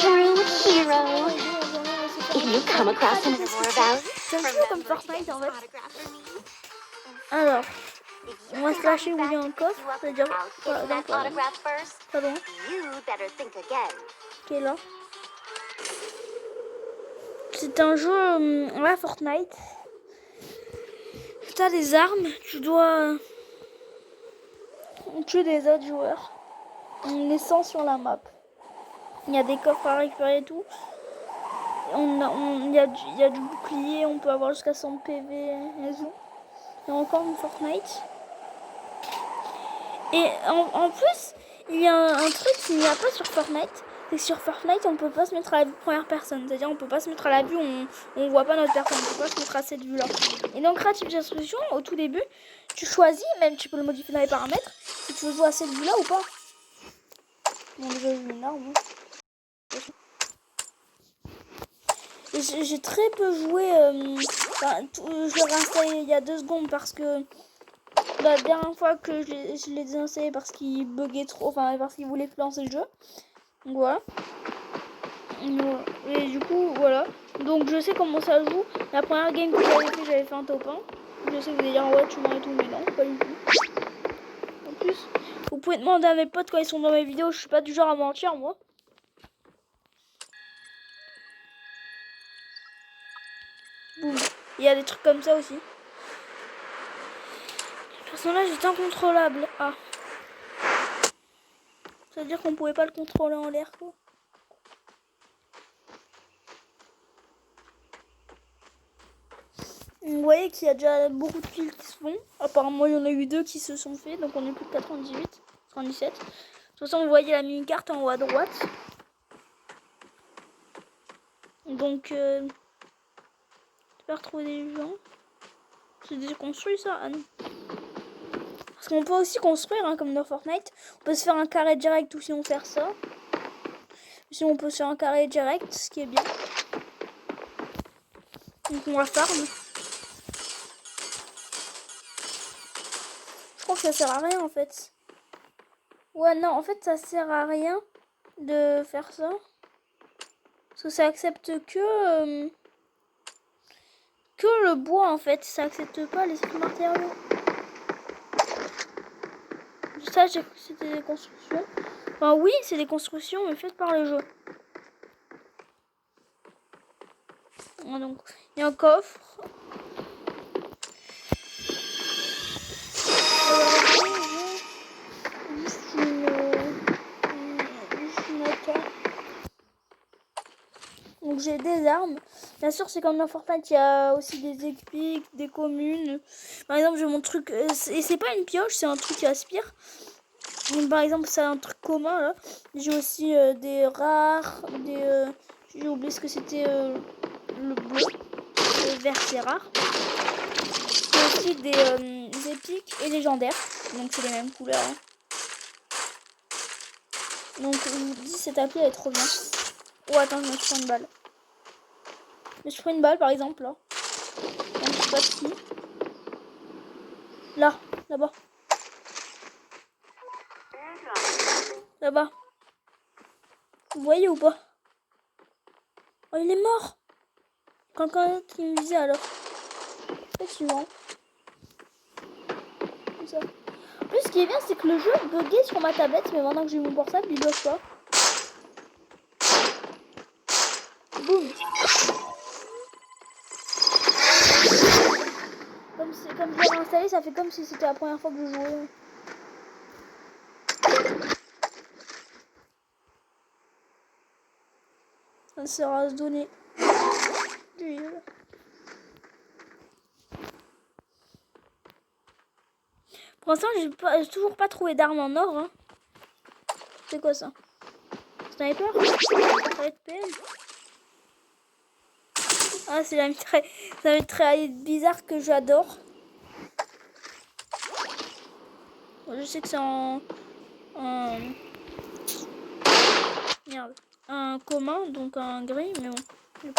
true hero. If you come across him, C'est un peu comme Fortnite en fait. Alors, on va se lâcher où il y a un coffre. C'est-à-dire, voilà, donc, pas loin. Ok, là. C'est un jeu, ouais, Fortnite. T'as des armes, tu dois tuer des autres joueurs en laissant sur la map. Il y a des coffres à récupérer et tout. Il y a du bouclier, on peut avoir jusqu'à 100 PV et tout. Il y a encore une Fortnite. Et en plus, il y a un truc qu'il n'y a pas sur Fortnite. C'est que sur Fortnite, on peut pas se mettre à la vue première personne. C'est-à-dire, on peut pas se mettre à la vue où on voit pas notre personne. On peut pas se mettre à cette vue-là. Et dans Creative Destruction, au tout début, tu choisis, même tu peux le modifier dans les paramètres, si tu veux jouer à cette vue-là ou pas. Bon, déjà, j'ai une arme. J'ai très peu joué. Je l'ai réinstallé il y a 2 secondes parce que la dernière fois que je l'ai désinstallé parce qu'il buguait trop, enfin parce qu'il voulait plus lancer le jeu. Donc voilà. Et du coup, voilà. Donc je sais comment ça joue. La première game que j'avais fait un top 1. Je sais que vous allez dire ouais tu mens et tout, mais non, pas du tout. En plus, vous pouvez demander à mes potes quand ils sont dans mes vidéos, je suis pas du genre à mentir moi. Boum. Il y a des trucs comme ça aussi. Le personnage est incontrôlable. Ah. Ça veut dire qu'on pouvait pas le contrôler en l'air quoi. Vous voyez qu'il y a déjà beaucoup de kills qui se font. Apparemment il y en a eu 2 qui se sont faits. Donc on est plus de 98, 97. De toute façon vous voyez la mini-carte en haut à droite. Donc tu peux retrouver des gens. C'est déjà construit ça? Ah non. Parce qu'on peut aussi construire hein, comme dans Fortnite. On peut se faire un carré direct ou sinon faire ça. Sinon on peut se faire un carré direct, ce qui est bien. Donc on va farm. Je crois que ça sert à rien en fait. Ouais non en fait ça sert à rien de faire ça. Parce que ça accepte que le bois en fait. Ça accepte pas les autres matériaux. Ça j'ai cru que c'était des constructions. Enfin oui c'est des constructions mais faites par le jeu. Donc il y a un coffre. Donc j'ai des armes. Bien sûr c'est comme dans Fortnite, il y a aussi des épiques, des communes. Par exemple j'ai mon truc, et c'est pas une pioche, c'est un truc qui aspire. Donc, par exemple c'est un truc commun là. J'ai aussi des rares, j'ai oublié ce que c'était le bleu. Le vert c'est rare. J'ai aussi des épiques et légendaires. Donc c'est les mêmes couleurs. Hein. Donc je vous dis cette appli elle est trop bien. Oh attends je me suis pris une balle. Je me suis pris une balle par exemple là. Donc, je sais pas qui. Là, là-bas. Là-bas. Vous voyez ou pas? Oh il est mort. Quelqu'un qui me disait alors. Effectivement. Comme ça. En plus ce qui est bien c'est que le jeu buguait sur ma tablette. Mais maintenant que j'ai mon portable il bug pas. Boum. Comme je l'ai réinstallé, ça fait comme si c'était la première fois que je jouais. Ça sert à se donner d'huile. Pour l'instant, j'ai toujours pas trouvé d'arme en or. Hein. C'est quoi ça? Sniper? Ça va être PM. Ah, c'est la mitraillette bizarre que j'adore. Je sais que c'est merde, un commun, donc un gris, mais bon. C'est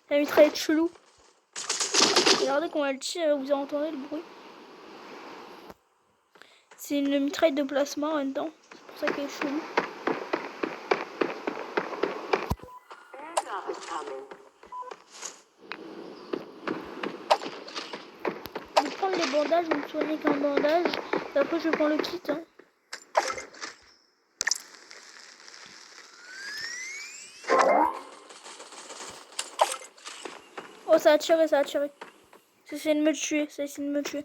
la mitraillette chelou. Regardez qu'on va le tirer, vous entendez le bruit. C'est une mitraille de plasma en même temps. C'est pour ça qu'elle est chelou. bandage, on me soigner qu'un bandage. Et après je prends le kit. Hein. Oh ça a tiré, ça a tiré. Ça essaie de me tuer, ça essaie de me tuer.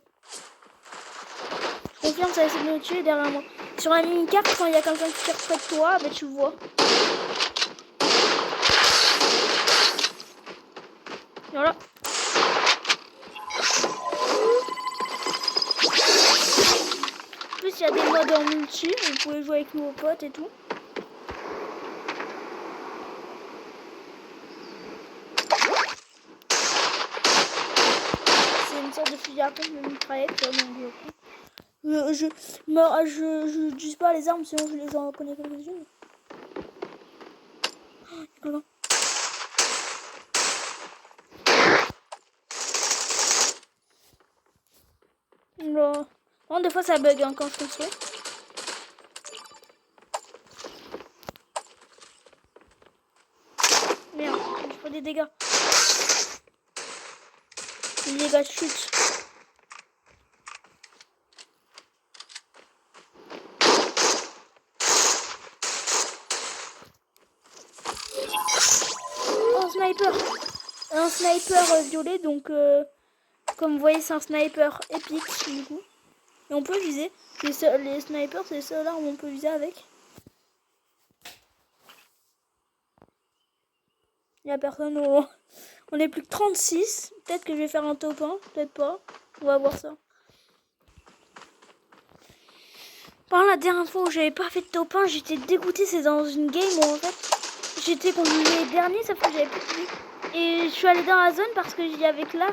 Je confirme, ça essaie de me tuer derrière moi. Sur la mini-carte, quand il y a quelqu'un qui tire près de toi, bah tu le vois. Voilà. En plus, il y a des modes en multi, vous pouvez jouer avec vos potes et tout. C'est une sorte de fusil à pompe, de mitraillette. Donc, je n'utilise pas les armes, sinon je les en connais quelques-unes. Oh, non. Non, des fois ça bug hein, quand je construis. Merde, je fais des dégâts. Des dégâts de chute. Oh, sniper. Un sniper violet, donc comme vous voyez c'est un sniper épique du coup. Et on peut viser. Les snipers c'est ceux-là où on peut viser avec. Il n'y a personne au... On est plus que 36. Peut-être que je vais faire un top 1. Peut-être pas. On va voir ça. Par la dernière fois où j'avais pas fait de top 1, j'étais dégoûtée. C'est dans une game où en fait j'étais contre les derniers, sauf que j'avais plus de vie. Et je suis allée dans la zone parce que j'y avais que là.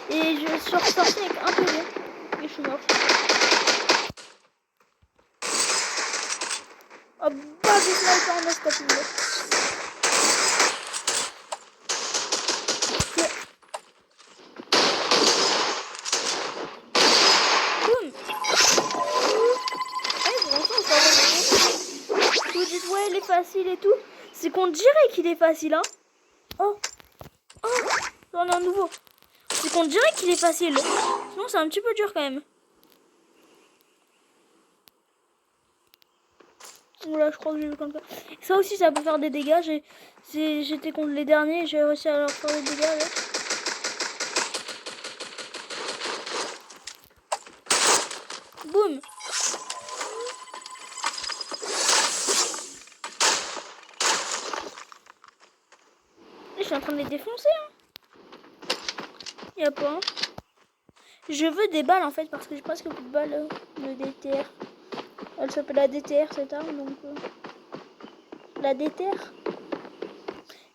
Et je suis ressortie avec un peu de... Et je suis morte. Oh bah du sniper en escapade. Vous dites ouais il est facile et tout. C'est qu'on dirait qu'il est facile hein. Oh. Oh. J'en ai un nouveau. C'est qu'on dirait qu'il est facile. Sinon c'est un petit peu dur quand même. Voilà je crois que j'ai vu comme ça. Ça aussi ça peut faire des dégâts. J'étais contre les derniers et j'ai réussi à leur faire des dégâts là. Boum. Je suis en train de les défoncer hein. Y'a pas hein. Je veux des balles en fait parce que j'ai presque plus de balles de DTR. Elle s'appelle la DTR cette arme donc la DTR.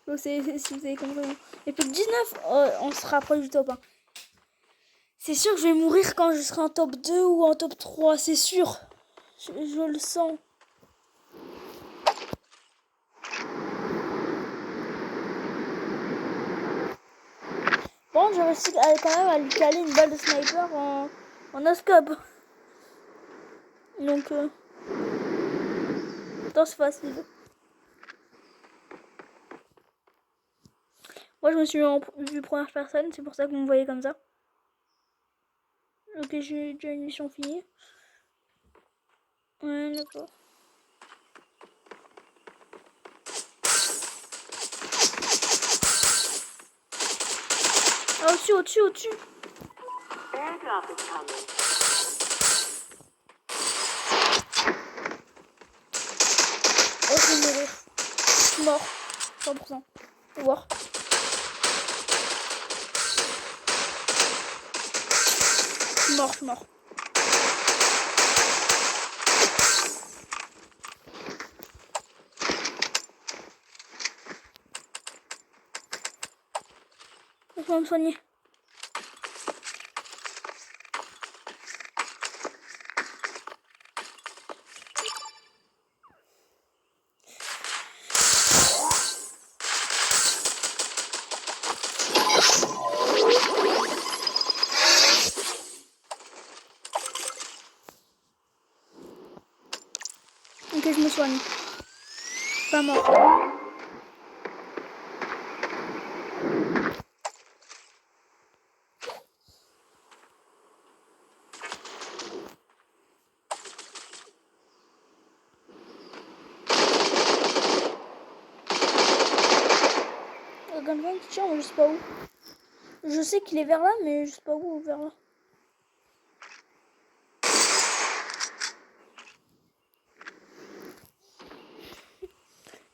Donc c'est si vous avez compris. Et puis 19 on se rapproche du top 1. C'est sûr que je vais mourir quand je serai en top 2 ou en top 3, c'est sûr. Je le sens. Bon, j'ai réussi quand même à lui caler une balle de sniper en no-scope. Donc, c'est facile. Moi, je me suis mis en vue première personne, c'est pour ça que vous me voyez comme ça. Ok, j'ai déjà une mission finie. Ouais, d'accord. Ah, au-dessus, au-dessus, au-dessus. Oh, je vais mourir. Je suis mort. 100%. Au revoir. Je suis mort, je suis mort. Je vais me soigner. Ok, je me soigne. Pas mort. quelqu'un qui tire, mais je sais pas où. Je sais qu'il est vers là, mais je sais pas où vers là.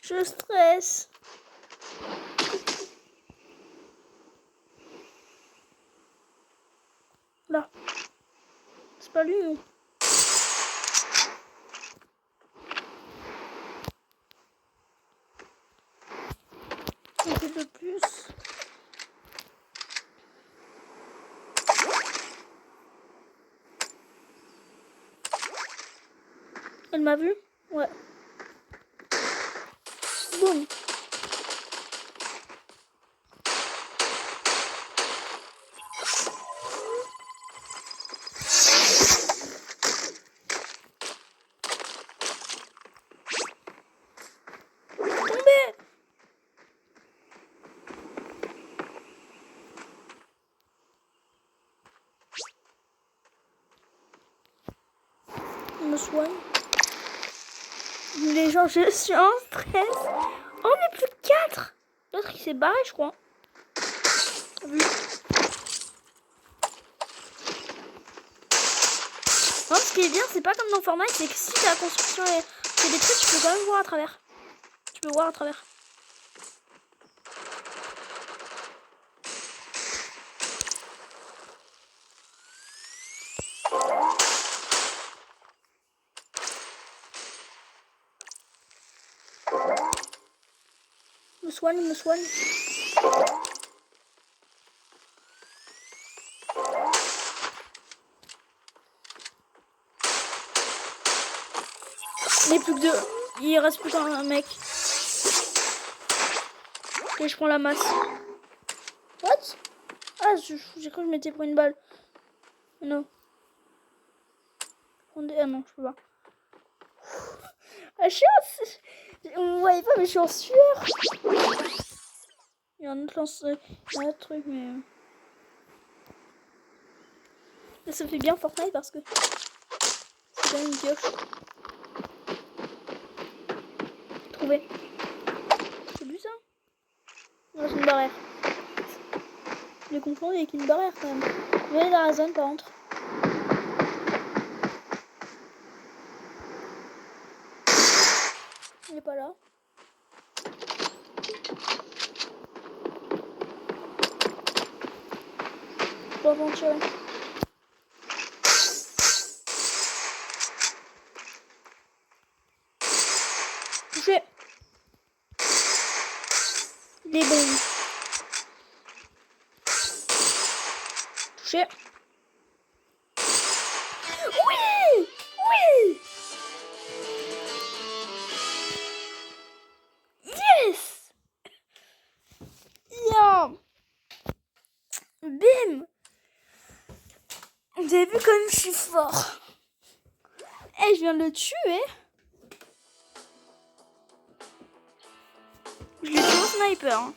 Je stresse. Là. C'est pas lui, non. Un peu de plus. Elle m'a vu? Ouais. Boum. Tombé. Je me soigne. Les gens, je suis en stress. On est plus que 4. L'autre, il s'est barré, je crois. Vu. Non, ce qui est bien, c'est pas comme dans Fortnite, c'est que si la construction est des trucs, tu peux quand même voir à travers. Tu peux voir à travers. Me soigne, me soigne. Il n'est plus que 2. Il reste plus qu'un mec. Et je prends la masse. What? Ah, j'ai cru que je m'étais pris une balle. Non. Ah non, je peux pas. Ah, je suis vous voyez pas, mais je suis en sueur. Il y a un autre lance... Il y a un autre truc, mais... Là, ça fait bien Fortnite parce que... C'est quand même une pioche. Trouvé. C'est lui, ça? Non, c'est une barrière. Je l'ai confondu avec une barrière, quand même. Je vais aller dans la zone, par contre. Il est pas là. Pas aventuré. Touché. Il est bon. Touché. Oui! Oui! Yes! Yeah! Bim! Vous avez vu comme je suis fort. Eh, je viens de le tuer. Je l'ai tué au sniper. Hein.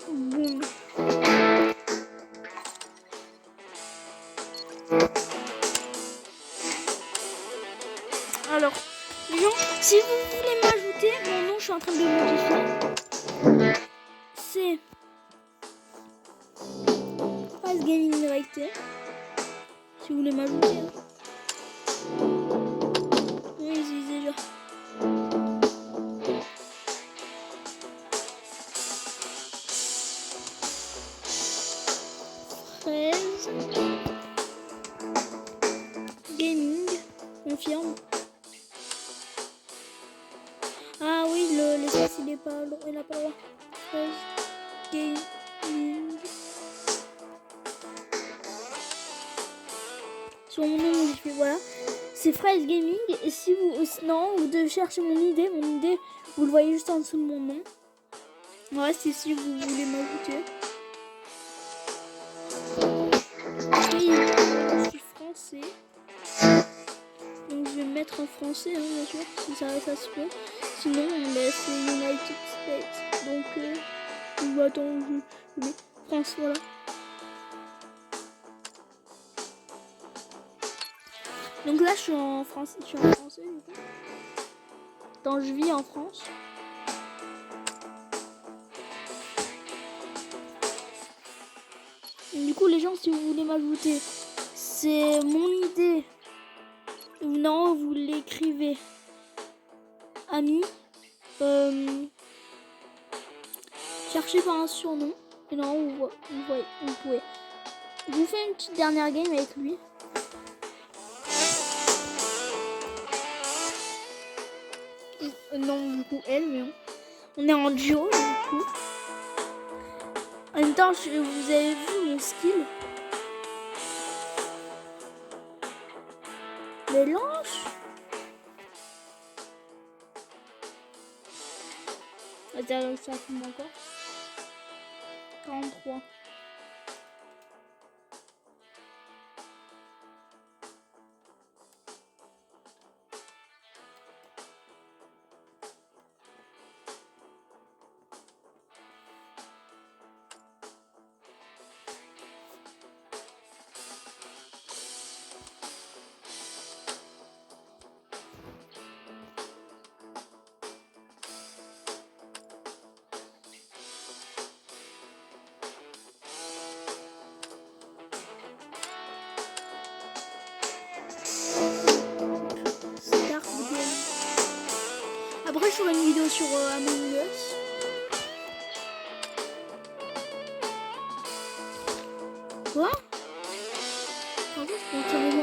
Boum. Alors, les gens, si vous voulez m'ajouter, mon nom, je suis en train de le modifier. C'est Fast Gaming Directé. Si vous voulez m'ajouter. Oui, c'est déjà. Gaming, confirme. Ah oui, l'espace il est pas, il a pas le droit. Gaming. Sur mon nom modifié, voilà. C'est Fraise Gaming. Et si vous, sinon, vous devez chercher mon idée, vous le voyez juste en dessous de mon nom. Ouais, c'est si vous voulez m'ajouter. Oui, français. Donc je vais me mettre en français, hein, bien sûr, si ça se peut. Sinon, bah, c'est United States. Donc, attends, je mets France, voilà. Donc là, je suis en français, du coup. Attends, je vis en France. Et du coup, les gens, si vous voulez m'ajouter, c'est mon idée. Non, vous l'écrivez. Ami. Cherchez par un surnom. Et non, vous pouvez. Je vous fais une petite dernière game avec lui. Non, du coup, elle, mais on est en duo, du coup. En même temps, vous avez vu mon skill. Mélange. Attends, ça tombe encore. 43. Après, je ferai une vidéo sur Among Us. Quoi? En fait, je